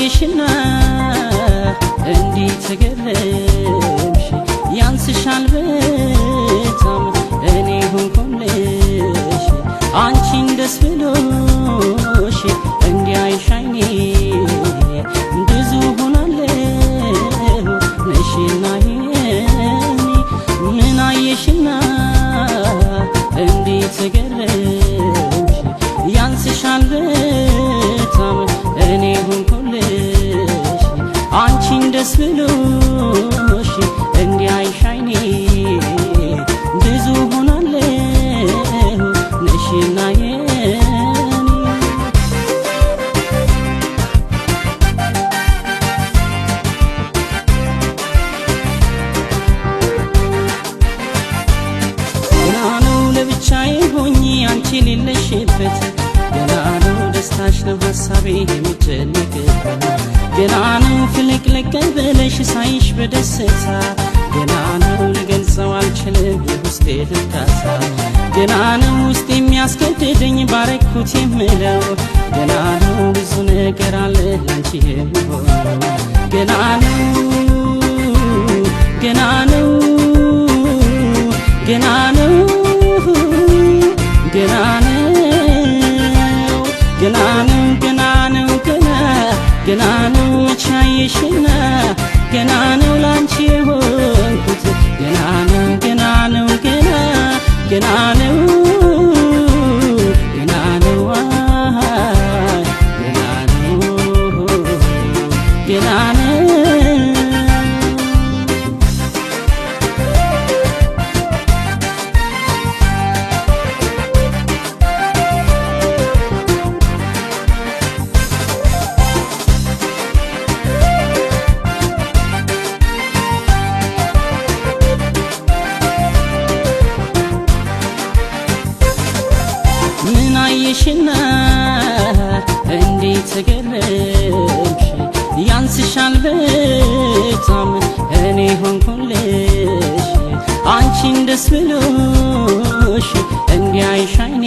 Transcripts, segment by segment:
አየሽና እንዴት ተገረምሽ ያንስሻል በጣም እኔ ሆንኩልሽ አንቺን ደስ ብሎሽ እንዲያይሽ አይኔ ብዙ ሆናለሁ ነሽና ምን አየሽና እንዴት ተገረምሽ ያንስሻል በጣም እኔ ሆንኩልሽ አንቺን ደስ ብሎሽ እንዲያይሽ አይኔ ብዙ ሆናለሁ ነሽና ለብቻዬ ሆኜ አንቺ ሌለሽበት ገና ነው ደስታሽ ነው ሐሳቤ የሚጨነቅበት ገና ነው ፍልቅልቅ ብለሽ ሳይሽ በደስታ ገና ነው ልገልጸው አልችልም የውስጤ እርካታ ገና ነው ውስጥ የሚያስገድደኝ ባረኩት የምለው ገና ነው ብዙ ነገር አለ ላንቺ የሚሆነው ገና ነው ገና ነው ገና ነው ገና ነው ገና ነው ገና ነው ገና ነው ቻየሽና ገና ነው ላንቺ የሆንኩት ገና ነው ገና ነው ገና ገና ነው ገና ነው ገና ነው ገና ነው ምን አየሽና እንዴት ተገረምሽ ያንስሻል በጣም እኔ ሆንኩልሽ አንቺን ደስ ብሎሽ እንዲያይሽ አይኔ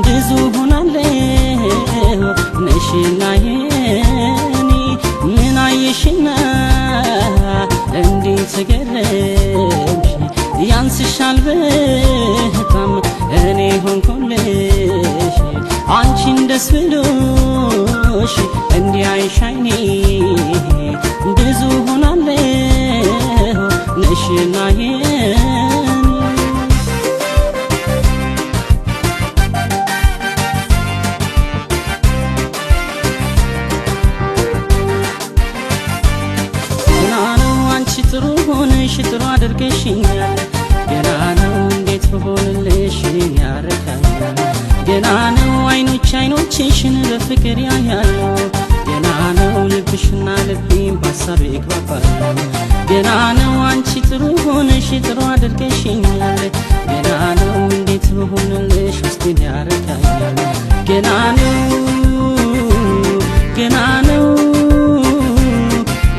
ብዙ ሆናለሁ ነሽና የኔ ምን አየሽና እንዴት ተገረምሽ ያንስሻል በጣም እኔ ሆንኩልሽ አንቺን ደስ ብሎሽ እንዲያይሽ አይኔ ብዙ ሆናለሁ ነሽና ገና ነው አንቺ ጥሩ ሆነሽ ጥሩ አድርገሽኛል ገና ነው እንዴት ብሆንልሽ ያረካኛል ገና ነው አይኖች አይኖችሽን በፍቅር ያያሉ ገና ነው ልብሽና ልቤም በሐሳብ ይግባባሉ ገና ነው አንቺ ጥሩ ሆነሽ ጥሩ አድርገሽኛል ገና ነው እንዴት ብሆንልሽ ውስጤን ያረካኛል ገና ነው ገና ነው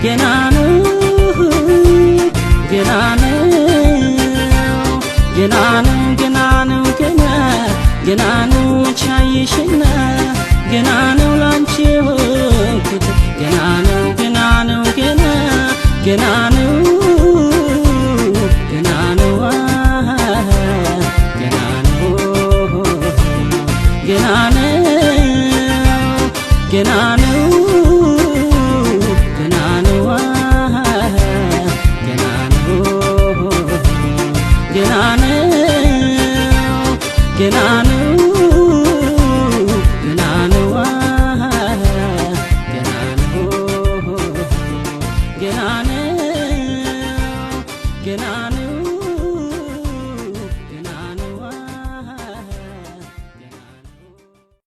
ገና ነው ገና ነው ገና ነው ገና ነው ገና ነው ቻየሽና ገና ነው ላንቺ የሆንኩት ገና ነው ገና ነው ገና ነው ገና ነው ገና ነው ገና ነው ገና ነው